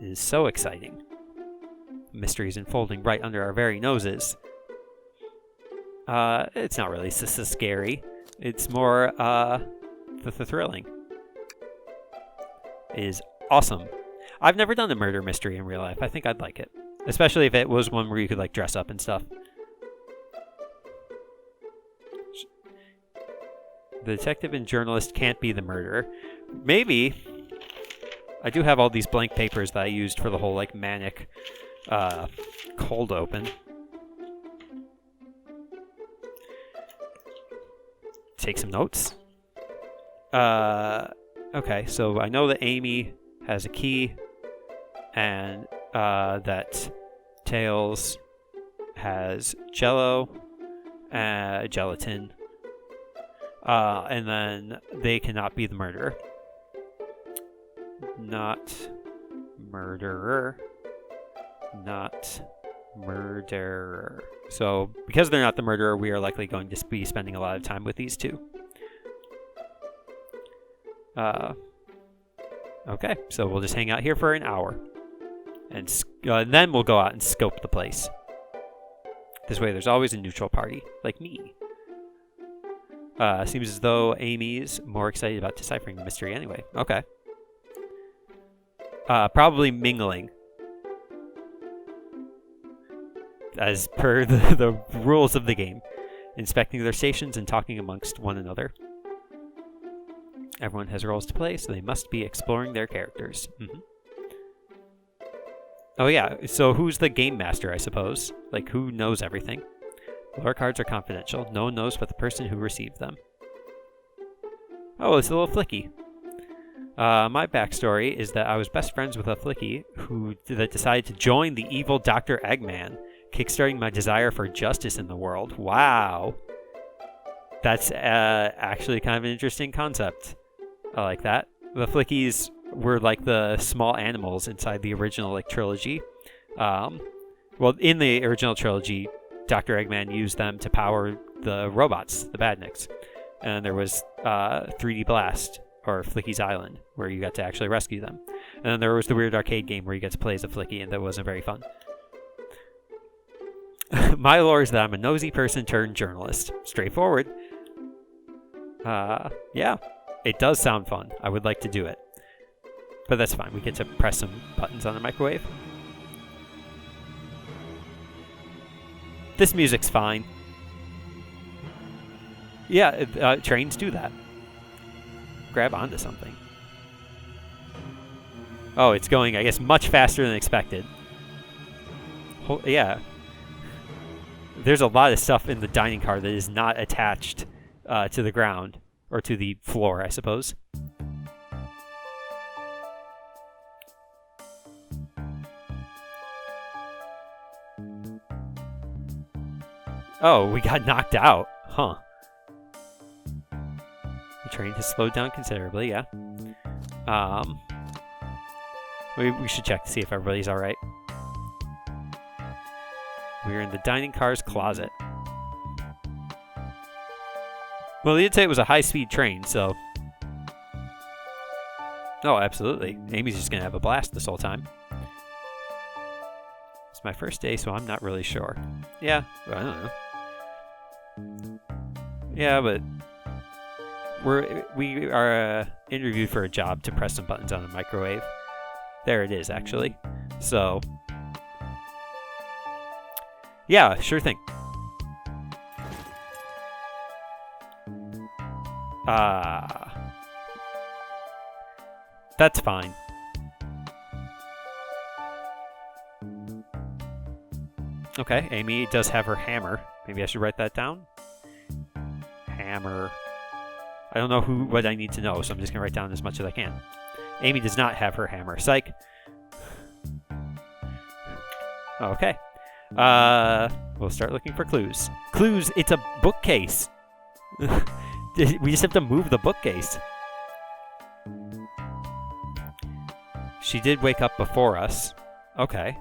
It is so exciting. Mystery is unfolding right under our very noses. It's not really so scary. It's more thrilling. It is awesome. I've never done a murder mystery in real life. I think I'd like it. Especially if it was one where you could like dress up and stuff. The detective and journalist can't be the murderer. Maybe. I do have all these blank papers that I used for the whole like manic cold open. Take some notes. Okay, so I know that Amy has a key and that Tails has Jello, gelatin, and then they cannot be the murderer. Not murderer. Not murderer. So, because they're not the murderer, we are likely going to be spending a lot of time with these two. Okay, so we'll just hang out here for an hour. And then we'll go out and scope the place. This way there's always a neutral party, like me. Seems as though Amy's more excited about deciphering the mystery anyway. Okay. Probably mingling. As per the rules of the game. Inspecting their stations and talking amongst one another. Everyone has roles to play, so they must be exploring their characters. Mm-hmm. Oh yeah, so who's the game master, I suppose? Like, who knows everything? Lore cards are confidential. No one knows but the person who received them. Oh, it's a little Flicky. My backstory is that I was best friends with a Flicky that decided to join the evil Dr. Eggman, kickstarting my desire for justice in the world. Wow. That's actually kind of an interesting concept. I like that. The Flickies were like the small animals inside the original trilogy. Well, in the original trilogy, Dr. Eggman used them to power the robots, the Badniks. And there was 3D Blast, or Flicky's Island, where you got to actually rescue them. And then there was the weird arcade game where you get to play as a Flicky, and that wasn't very fun. My lore is that I'm a nosy person turned journalist. Straightforward. Yeah. It does sound fun. I would like to do it. But that's fine. We get to press some buttons on the microwave. This music's fine. Yeah, trains do that. Grab onto something. Oh, it's going, I guess, much faster than expected. Yeah. There's a lot of stuff in the dining car that is not attached to the ground. Or to the floor, I suppose. Oh, we got knocked out. Huh. The train has slowed down considerably, yeah. We should check to see if everybody's alright. We're in the dining car's closet. Well, they did say it was a high-speed train, so... Oh, absolutely. Amy's just gonna have a blast this whole time. It's my first day, so I'm not really sure. Yeah, well, I don't know. Yeah, but... We are interviewed for a job to press some buttons on a microwave. There it is, actually. So... Yeah, sure thing. That's fine. Okay, Amy does have her hammer. Maybe I should write that down. Hammer. I don't know what I need to know, so I'm just going to write down as much as I can. Amy does not have her hammer. Psych. Okay. We'll start looking for clues. Clues! It's a bookcase! We just have to move the bookcase. She did wake up before us. Okay.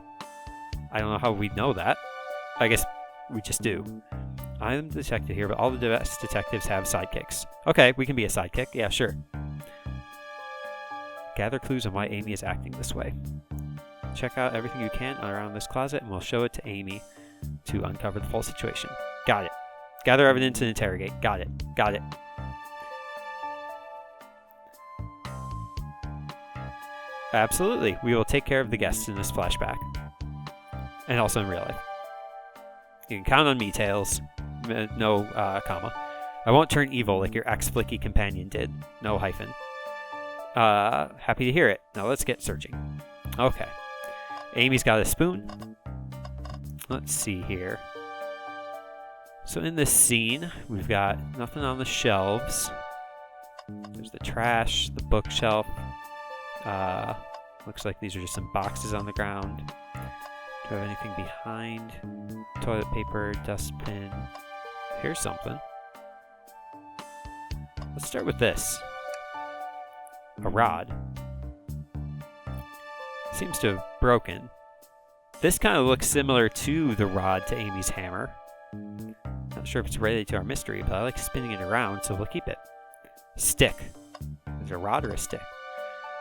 I don't know how we'd know that. I guess we just do. I'm the detective here, but all the best detectives have sidekicks. Okay, we can be a sidekick. Yeah, sure. Gather clues on why Amy is acting this way. Check out everything you can around this closet, and we'll show it to Amy to uncover the full situation. Got it. Gather evidence and interrogate. Got it. Got it. Absolutely. We will take care of the guests in this flashback. And also in real life. You can count on me, Tails. No, comma. I won't turn evil like your ex-flicky companion did. No hyphen. Happy to hear it. Now let's get searching. Okay. Amy's got a spoon. Let's see here. So in this scene, we've got nothing on the shelves. There's the trash, the bookshelf. Looks like these are just some boxes on the ground. Do I have anything behind? Toilet paper, dustbin. Here's something. Let's start with this. A rod. Seems to have broken. This kind of looks similar to the rod to Amy's hammer. Not sure if it's related to our mystery, but I like spinning it around, so we'll keep it. Stick. Is it a rod or a stick?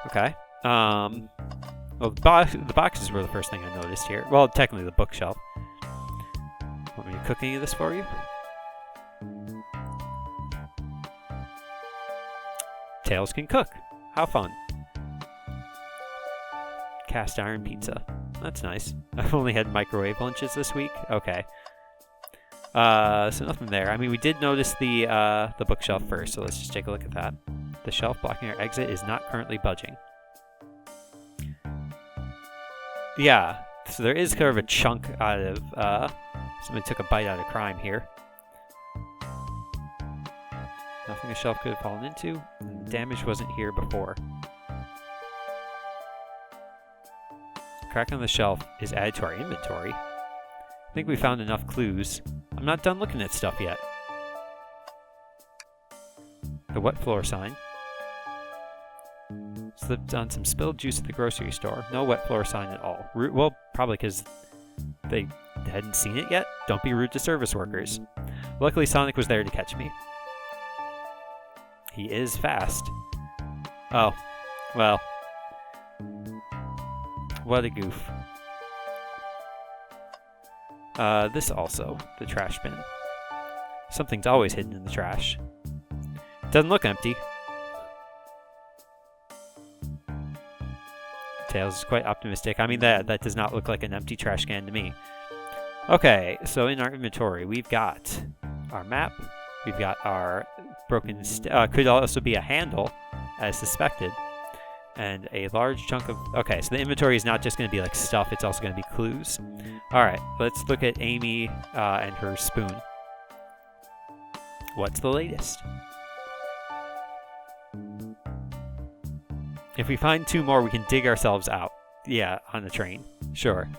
Okay. Well, the boxes were the first thing I noticed here. Well, technically the bookshelf. Want me to cook any of this for you? Tails can cook. How fun. Cast iron pizza. That's nice. I've only had microwave lunches this week. Okay. So nothing there. I mean, we did notice the bookshelf first, so let's just take a look at that. The shelf blocking our exit is not currently budging. Yeah, so there is kind of a chunk out of, somebody took a bite out of crime here. Nothing the shelf could have fallen into. Damage wasn't here before. Crack on the shelf is added to our inventory. I think we found enough clues. I'm not done looking at stuff yet. The wet floor sign. Slipped on some spilled juice at the grocery store. No wet floor sign at all. Well, probably because they hadn't seen it yet. Don't be rude to service workers. Luckily, Sonic was there to catch me. He is fast. Oh, well. What a goof. This also, the trash bin. Something's always hidden in the trash. Doesn't look empty. Tails is quite optimistic. I mean, that does not look like an empty trash can to me. Okay, so in our inventory, we've got our map. We've got our broken... could also be a handle, as suspected. And a large chunk of... Okay, so the inventory is not just going to be like stuff, it's also going to be clues. Alright, let's look at Amy and her spoon. What's the latest? If we find two more, we can dig ourselves out. Yeah, on the train. Sure.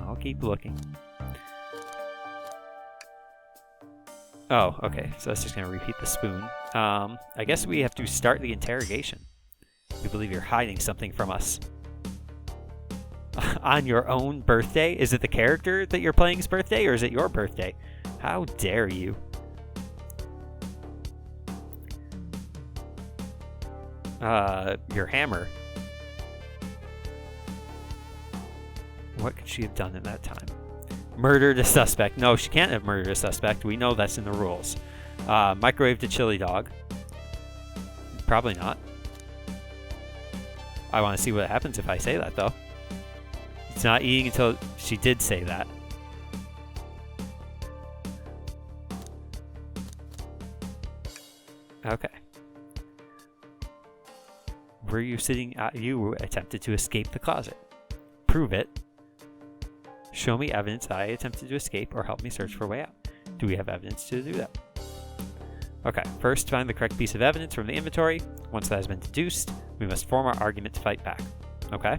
I'll keep looking. Oh, okay. So that's just going to repeat the spoon. I guess we have to start the interrogation. We believe you're hiding something from us. On your own birthday? Is it the character that you're playing's birthday, or is it your birthday? How dare you? Your hammer. What could she have done in that time? Murdered a suspect. No, she can't have murdered a suspect. We know that's in the rules. Microwaved a chili dog. Probably not. I want to see what happens if I say that, though. It's not eating until she did say that. Okay. Were you sitting at... You attempted to escape the closet. Prove it. Show me evidence that I attempted to escape or help me search for a way out. Do we have evidence to do that? Okay, first find the correct piece of evidence from the inventory. Once that has been deduced, we must form our argument to fight back. Okay?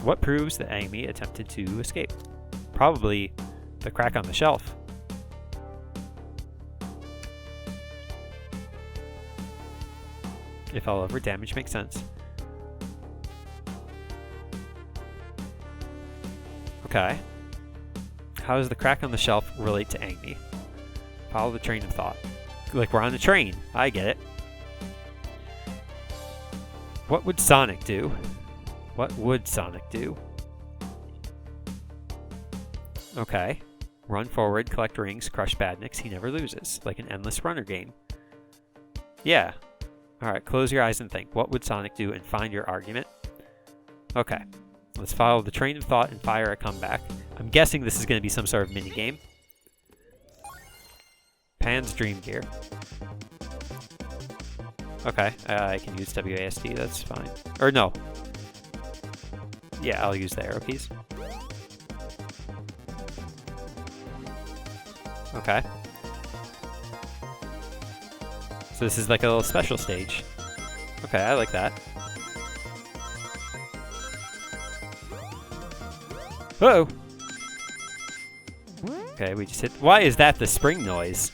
What proves that Amy attempted to escape? Probably the crack on the shelf. If all over, damage makes sense. Okay. How does the crack on the shelf relate to Amy? Follow the train of thought. Like we're on the train. I get it. What would Sonic do? What would Sonic do? Okay. Run forward, collect rings, crush badniks. He never loses. Like an endless runner game. Yeah. Alright, close your eyes and think. What would Sonic do, and find your argument? Okay. Let's follow the train of thought and fire a comeback. I'm guessing this is going to be some sort of mini-game. Pan's Dream Gear. Okay, I can use WASD, that's fine. Or no. Yeah, I'll use the arrow keys. Okay. So this is like a little special stage. Okay, I like that. Uh-oh! Okay, we just hit... Why is that the spring noise?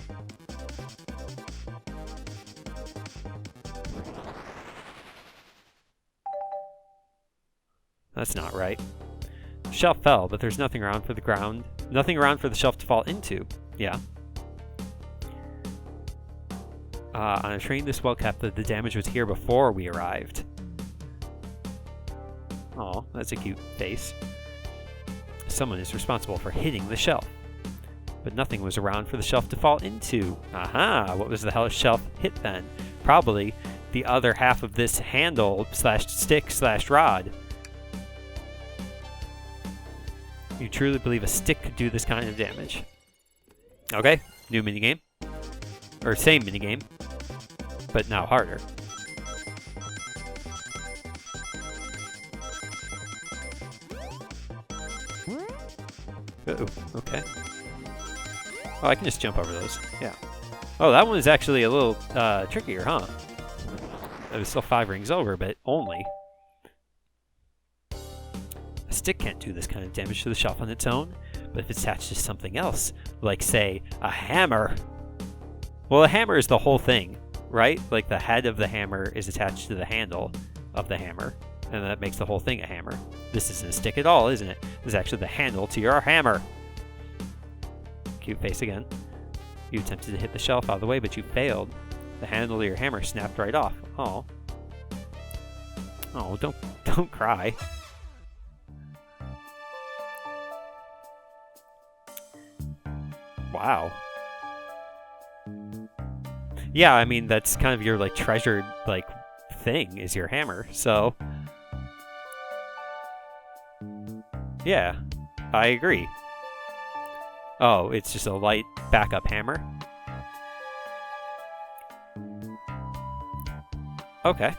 That's not right. The shelf fell, but there's nothing around for the ground. Nothing around for the shelf to fall into. Yeah. On a train this well kept, the damage was here before we arrived. Oh, that's a cute face. Someone is responsible for hitting the shelf. But nothing was around for the shelf to fall into. Aha! What was the hell shelf hit then? Probably the other half of this handle slash stick slash rod. You truly believe a stick could do this kind of damage? Okay, new minigame. Or same minigame, but now harder. Uh-oh, okay. Oh, I can just jump over those. Yeah. Oh, that one is actually a little trickier, huh? It was still 5 rings over, but only. A stick can't do this kind of damage to the shelf on its own, but if it's attached to something else, like, say, a hammer. Well, a hammer is the whole thing, right? Like, the head of the hammer is attached to the handle of the hammer, and that makes the whole thing a hammer. This isn't a stick at all, isn't it? This is actually the handle to your hammer. Cute face again. You attempted to hit the shelf out of the way, but you failed. The handle of your hammer snapped right off. Oh. Oh, don't cry. Wow. Yeah, I mean, that's kind of your, like, treasured, like, thing is your hammer, so... Yeah, I agree. Oh, it's just a light backup hammer? Okay.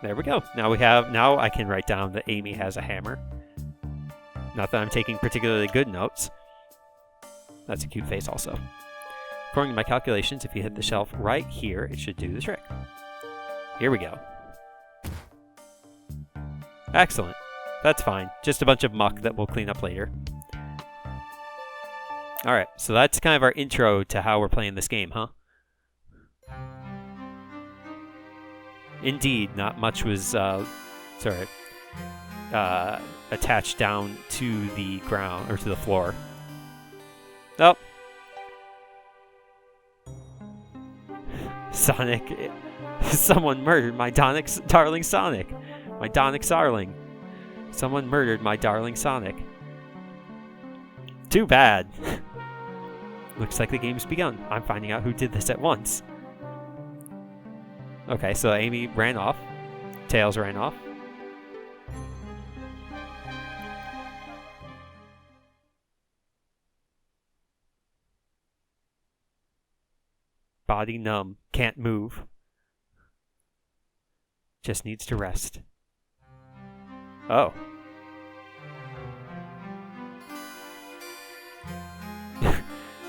There we go. Now I can write down that Amy has a hammer. Not that I'm taking particularly good notes. That's a cute face also. According to my calculations, if you hit the shelf right here, it should do the trick. Here we go. Excellent. That's fine. Just a bunch of muck that we'll clean up later. Alright, so that's kind of our intro to how we're playing this game, huh? Indeed, not much was, attached down to the ground, or to the floor. Oh. Sonic. Someone murdered my darling Sonic. My Donic Sarling. Someone murdered my darling Sonic. Too bad. Looks like the game's begun. I'm finding out who did this at once. Okay, so Amy ran off. Tails ran off. Body numb. Can't move. Just needs to rest. Oh.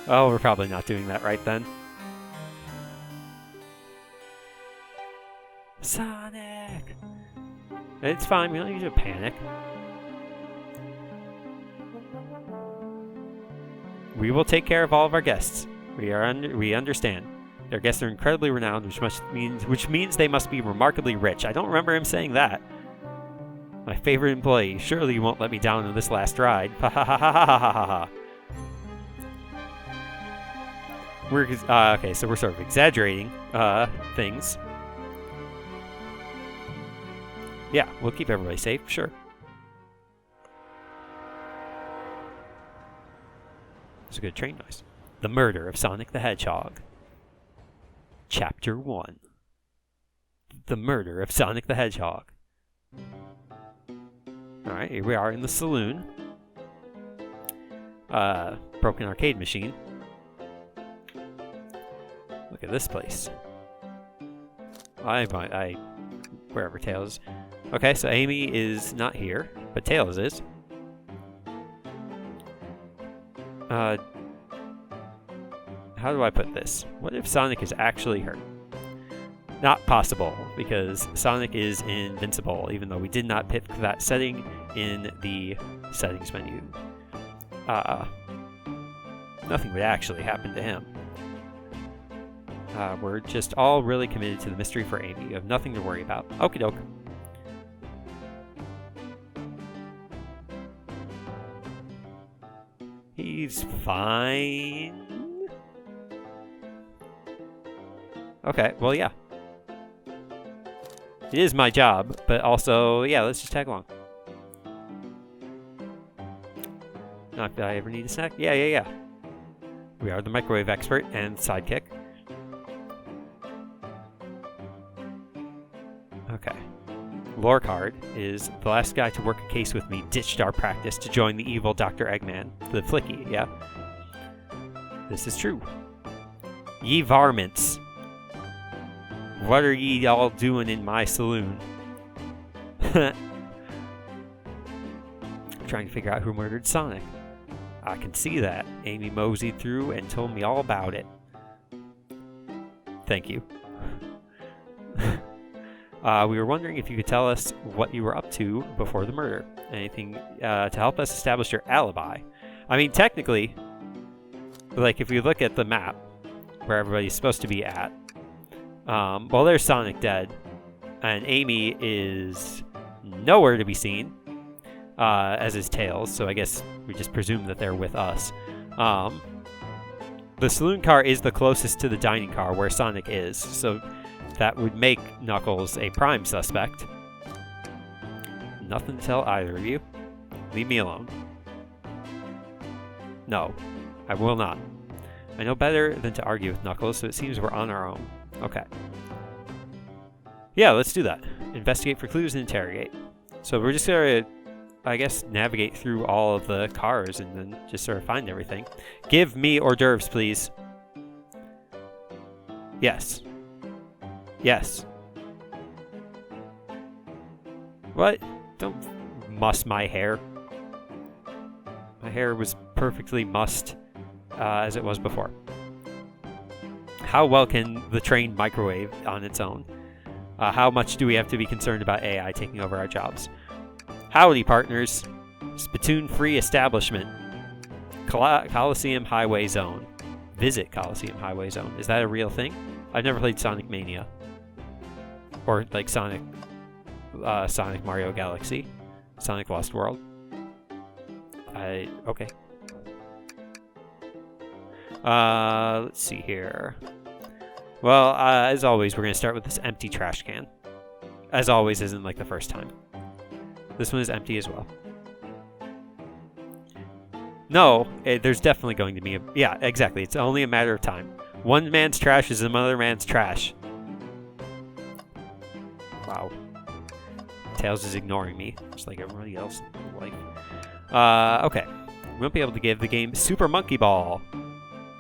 Oh, we're probably not doing that right then. Sonic! It's fine, we don't need to panic. We will take care of all of our guests. We understand. Their guests are incredibly renowned, which means they must be remarkably rich. I don't remember him saying that. My favorite employee. Surely you won't let me down on this last ride. Ha ha ha ha ha ha ha ha. Okay, so we're sort of exaggerating things. Yeah, we'll keep everybody safe, sure. It's a good train noise. The Murder of Sonic the Hedgehog. Chapter 1. The Murder of Sonic the Hedgehog. Alright, here we are in the saloon. Broken arcade machine. Look at this place. Wherever Tails is. Okay, so Amy is not here, but Tails is. How do I put this? What if Sonic is actually hurt? Not possible, because Sonic is invincible, even though we did not pick that setting in the settings menu. Nothing would actually happen to him. We're just all really committed to the mystery for Amy. You have nothing to worry about. Okie doke. He's fine. Okay, well, yeah. It is my job, but also, yeah, let's just tag along. Not that I ever need a snack? Yeah. We are the microwave expert and sidekick. Okay. Lore card is the last guy to work a case with me ditched our practice to join the evil Dr. Eggman, the Flicky, yeah? This is true. Ye varmints. What are ye all doing in my saloon? I'm trying to figure out who murdered Sonic. I can see that. Amy moseyed through and told me all about it. Thank you. We were wondering if you could tell us what you were up to before the murder. Anything to help us establish your alibi. I mean, technically, like, if we look at the map, where everybody's supposed to be at, well, there's Sonic dead, and Amy is nowhere to be seen, as is Tails, so I guess we just presume that they're with us. The saloon car is the closest to the dining car where Sonic is, so that would make Knuckles a prime suspect. Nothing to tell either of you. Leave me alone. No, I will not. I know better than to argue with Knuckles, so it seems we're on our own. Okay. Yeah, let's do that. Investigate for clues and interrogate. So we're just going to, I guess, navigate through all of the cars and then just sort of find everything. Give me hors d'oeuvres, please. Yes. Yes. What? Don't muss my hair. My hair was perfectly mussed as it was before. How well can the train microwave on its own? How much do we have to be concerned about AI taking over our jobs? Howdy, partners. Spittoon-free establishment. Coliseum Highway Zone. Visit Coliseum Highway Zone. Is that a real thing? I've never played Sonic Mania. Or, like, Sonic Mario Galaxy. Sonic Lost World. Okay. Let's see here. Well, as always, we're going to start with this empty trash can. As always, isn't like the first time. This one is empty as well. No, there's definitely going to be a... Yeah, exactly. It's only a matter of time. One man's trash is another man's trash. Wow. Tails is ignoring me, just like everybody else in life. Okay. We won't be able to give the game Super Monkey Ball.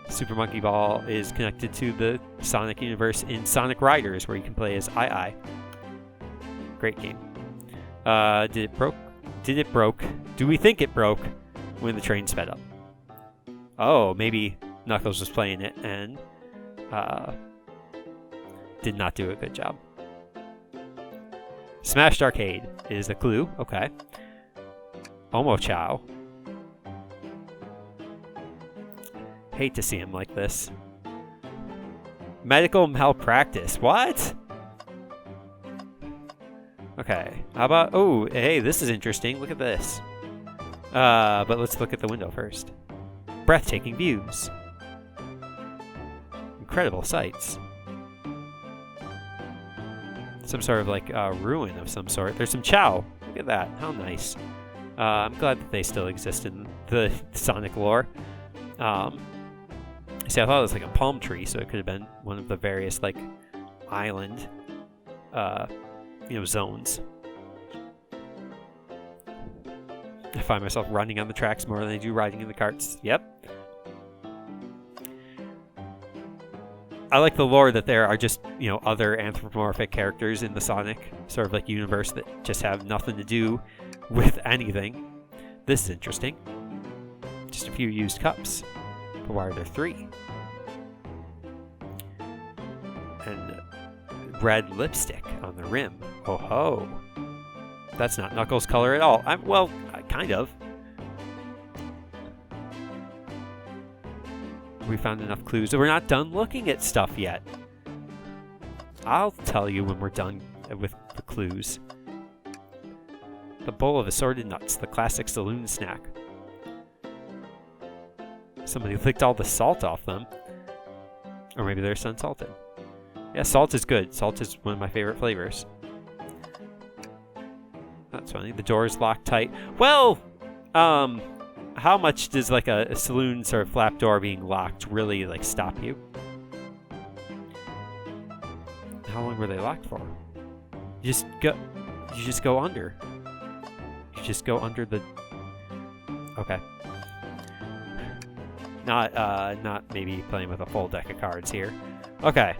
Super Monkey Ball is connected to the Sonic universe in Sonic Riders, where you can play as I. Great game. Did it broke? Did it broke? Do we think it broke when the train sped up? Oh, maybe Knuckles was playing it and did not do a good job. Smashed Arcade is a clue. Okay. Omo Chow. Hate to see him like this. Medical malpractice. What? Okay. How about... Oh, hey, this is interesting. Look at this. But let's look at the window first. Breathtaking views. incredible sights. Some sort of like ruin of some sort. There's some Chow. Look at that. How nice. I'm glad that they still exist in the Sonic lore. See, I thought it was like a palm tree, so it could have been one of the various like island, zones. I find myself running on the tracks more than I do riding in the carts. Yep. I like the lore that there are just, other anthropomorphic characters in the Sonic sort of like universe that just have nothing to do with anything. This is interesting. Just a few used cups. But why are there 3? And red lipstick on the rim. Oh ho. That's not Knuckles' color at all. Kind of. We found enough clues. We're not done looking at stuff yet. I'll tell you when we're done with the clues. The bowl of assorted nuts, the classic saloon snack. Somebody licked all the salt off them. Or maybe they're unsalted. Yeah, salt is good. Salt is one of my favorite flavors. That's funny. The door is locked tight. Well, how much does like a saloon sort of flap door being locked really like stop you? How long were they locked for? You just go under. You just go under the... Okay. Not maybe playing with a full deck of cards here. Okay.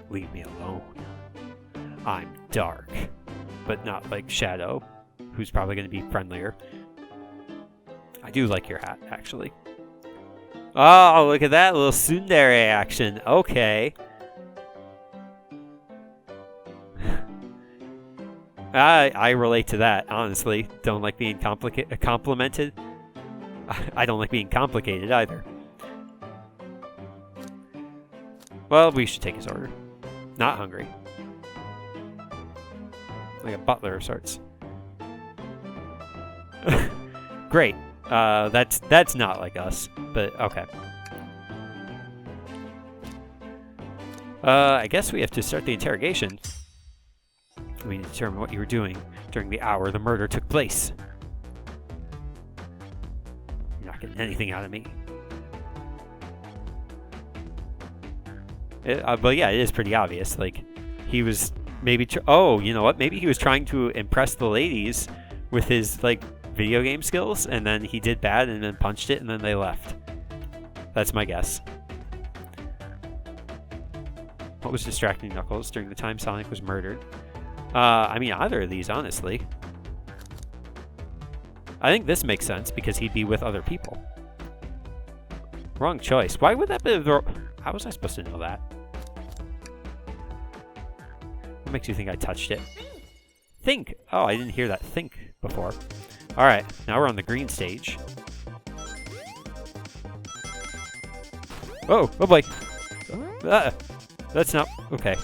Leave me alone. I'm dark. But not like Shadow, who's probably going to be friendlier. I do like your hat, actually. Oh, look at that little tsundere action. Okay. I relate to that, honestly. Don't like being complimented. I don't like being complicated either. Well, we should take his order. Not hungry. Like a butler of sorts. Great. That's not like us, but okay. I guess we have to start the interrogation. We need to determine what you were doing during the hour the murder took place. You're not getting anything out of me. But yeah, it is pretty obvious. Like, he was maybe... oh, you know what? Maybe he was trying to impress the ladies with his, like, video game skills, and then he did bad and then punched it, and then they left. That's my guess. What was distracting Knuckles during the time Sonic was murdered? I mean, either of these, honestly. I think this makes sense, because he'd be with other people. Wrong choice. Why would that be... How was I supposed to know that? What makes you think I touched it? Think! Oh, I didn't hear that think before. Alright, now we're on the green stage. Oh boy! That's not... okay.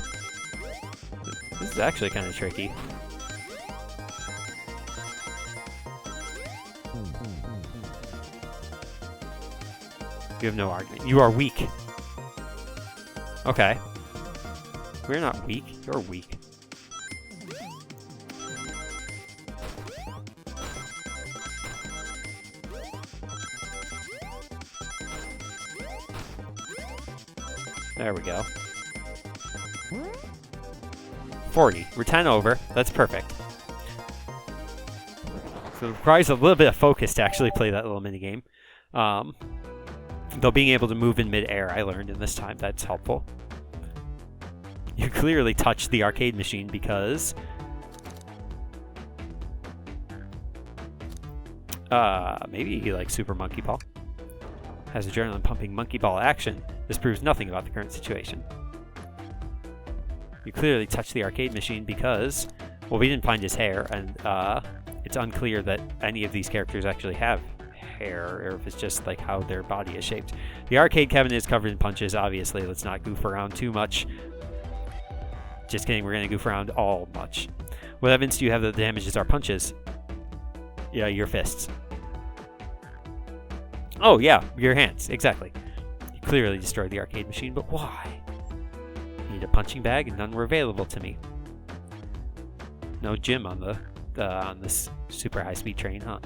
This is actually kind of tricky. You have no argument. You are weak. Okay. We're not weak. You're weak. There we go. 40. We're 10 over. That's perfect. So it requires a little bit of focus to actually play that little minigame. Though being able to move in mid-air, I learned in this time, that's helpful. You clearly touched the arcade machine because... maybe he likes Super Monkey Ball. Has adrenaline-pumping Monkey Ball action. This proves nothing about the current situation. You clearly touched the arcade machine because... well, we didn't find his hair, and it's unclear that any of these characters actually have hair, or if it's just like how their body is shaped. The arcade cabinet is covered in punches, obviously. Let's not goof around too much. Just kidding, we're going to goof around all much. What evidence do you have that the damages are punches? Yeah, your fists. Oh, yeah, your hands, exactly. You clearly destroyed the arcade machine, but why? I need a punching bag, and none were available to me. No gym on this super high-speed train, huh?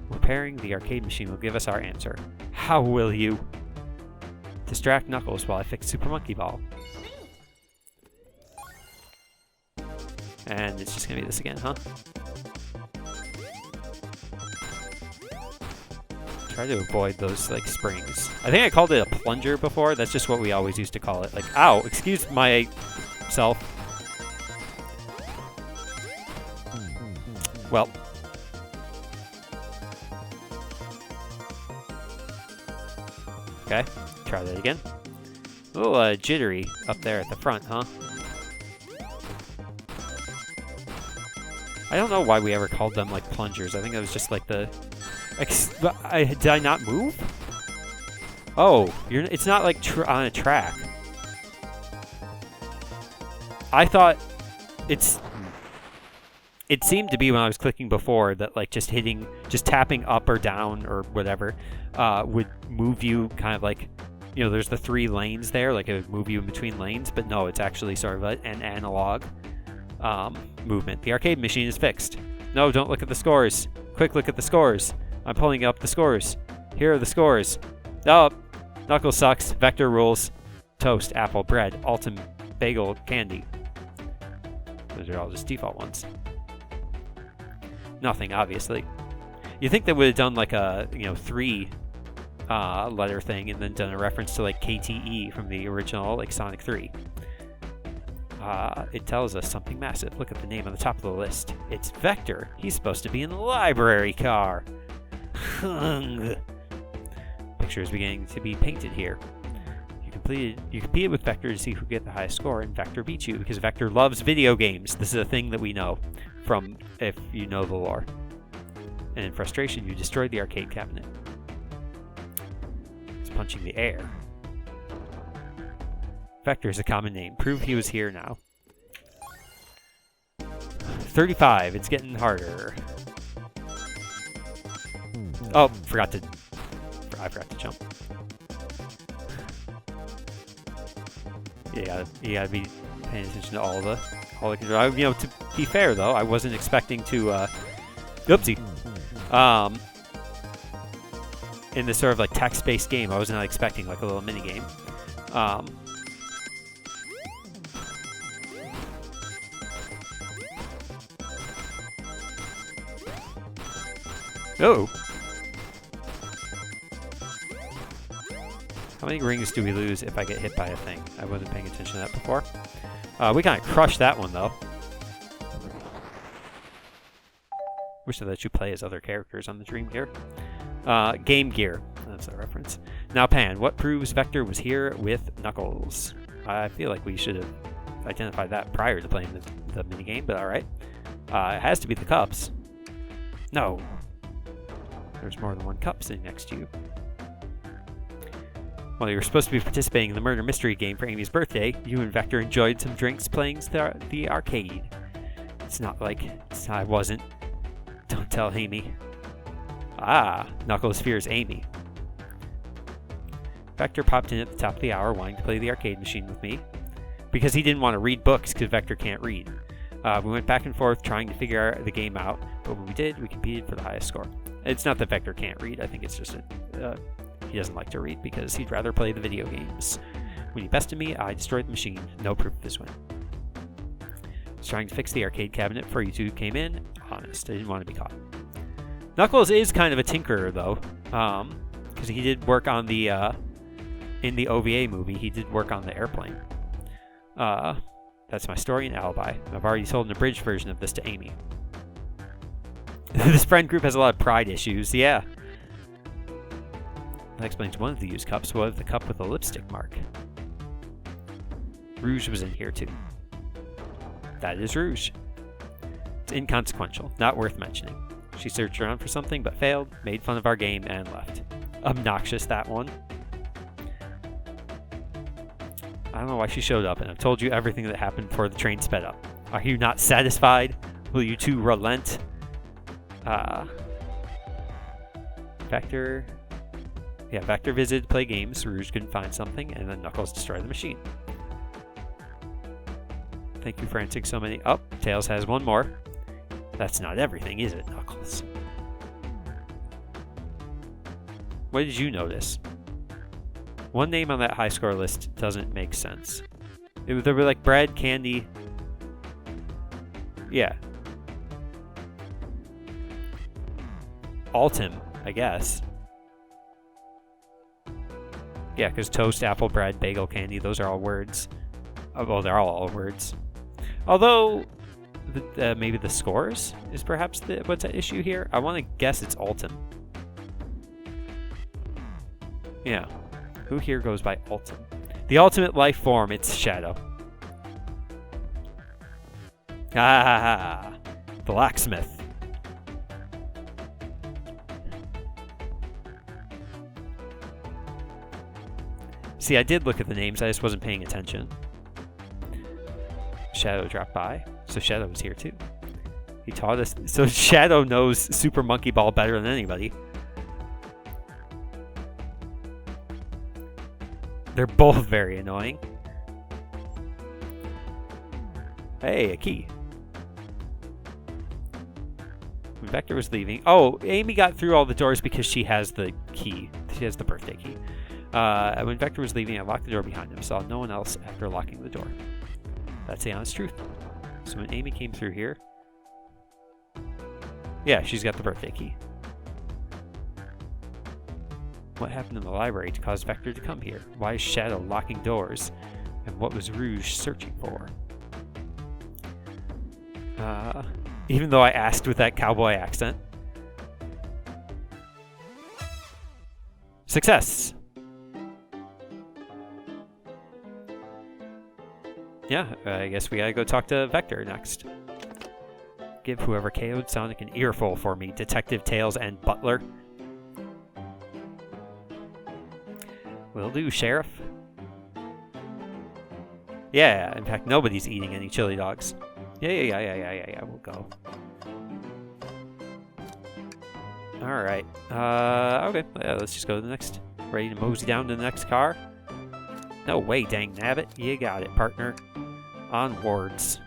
Repairing the arcade machine will give us our answer. How will you? Distract Knuckles while I fix Super Monkey Ball. And it's just gonna be this again, huh? Try to avoid those, like, springs. I think I called it a plunger before. That's just what we always used to call it. Like, ow, excuse myself. Well. Okay, try that again. A little jittery up there at the front, huh? I don't know why we ever called them, like, plungers. I think it was just, like, the... did I not move? Oh, it's not, like, on a track. I thought it seemed to be when I was clicking before that, like, just tapping up or down or whatever would move you kind of like, you know, there's the 3 lanes there, like it would move you in between lanes, but no, it's actually sort of an analog movement. The arcade machine is fixed. No, don't look at the scores. Quick, look at the scores. I'm pulling up the scores. Here are the scores. Oh, Knuckles sucks. Vector rules. Toast, apple, bread, Alton, bagel, candy. Those are all just default ones. Nothing, obviously. You think they would have done like a, 3 letter thing and then done a reference to like KTE from the original like Sonic 3. It tells us something massive. Look at the name on the top of the list. It's Vector. He's supposed to be in the library car. Picture is beginning to be painted here. You competed with Vector to see who get the highest score, and Vector beat you because Vector loves video games. This is a thing that we know from if you know the lore. And in frustration, you destroyed the arcade cabinet. It's punching the air. Vector is a common name. Prove he was here now. 35. It's getting harder. Oh, I forgot to jump. You gotta be paying attention to all the control. To be fair though, I wasn't expecting to. Oopsie. In this sort of like text-based game, I was not expecting like a little mini game. Oh. How many rings do we lose if I get hit by a thing? I wasn't paying attention to that before. We kind of crushed that one, though. Wish that you play as other characters on the Dream Gear. Game Gear. That's a reference. Now, Pan, what proves Vector was here with Knuckles? I feel like we should have identified that prior to playing the minigame, but alright. It has to be the cups. No. There's more than one cup sitting next to you. While you were supposed to be participating in the murder mystery game for Amy's birthday, you and Vector enjoyed some drinks playing the arcade. It's not like I wasn't. Don't tell Amy. Ah, Knuckles fears Amy. Vector popped in at the top of the hour wanting to play the arcade machine with me because he didn't want to read books because Vector can't read. We went back and forth trying to figure the game out, but when we did, we competed for the highest score. It's not that Vector can't read. I think it's just he doesn't like to read because he'd rather play the video games. When he bested me, I destroyed the machine. No proof of this win. I was trying to fix the arcade cabinet before you two came in. Honest, I didn't want to be caught. Knuckles is kind of a tinkerer, though, because he did work on the in the OVA movie. He did work on the airplane. That's my story and alibi. I've already told an abridged version of this to Amy. This friend group has a lot of pride issues. Yeah. That explains one of the used cups. What of the cup with a lipstick mark? Rouge was in here too. That is Rouge. It's inconsequential, not worth mentioning. She searched around for something but failed, made fun of our game, and left. Obnoxious, that one. I don't know why she showed up, and I've told you everything that happened before the train sped up. Are you not satisfied? Will you two relent? Vector... Yeah, Vector visited to play games, Rouge couldn't find something, and then Knuckles destroyed the machine. Thank you for answering so many. Oh, Tails has one more. That's not everything, is it, Knuckles? What did you notice? One name on that high score list doesn't make sense. There were like bread, candy. Yeah. Altum, I guess. Yeah, because toast, apple, bread, bagel, candy, those are all words. Well, they're all words. Although, maybe the scores is perhaps what's at issue here. I want to guess it's Altum. Yeah. Who here goes by Altum? The ultimate life form, it's Shadow. Ah, blacksmith. See, I did look at the names, I just wasn't paying attention. Shadow dropped by, so Shadow was here too. He taught us, so Shadow knows Super Monkey Ball better than anybody. They're both very annoying. Hey, a key. When Vector was leaving... Oh, Amy got through all the doors because she has the key. She has the birthday key. When Vector was leaving, I locked the door behind him. Saw no one else after locking the door. That's the honest truth. So when Amy came through here... Yeah, she's got the birthday key. What happened in the library to cause Vector to come here? Why is Shadow locking doors? And what was Rouge searching for? Even though I asked with that cowboy accent. Success! Yeah, I guess we gotta go talk to Vector next. Give whoever KO'd Sonic an earful for me, Detective Tails and Butler. Will do, Sheriff. Yeah, in fact, nobody's eating any chili dogs. Yeah, we'll go. Alright. Okay, let's just go to the next. Ready to mosey down to the next car? No way, dang nabbit. You got it, partner. Onwards.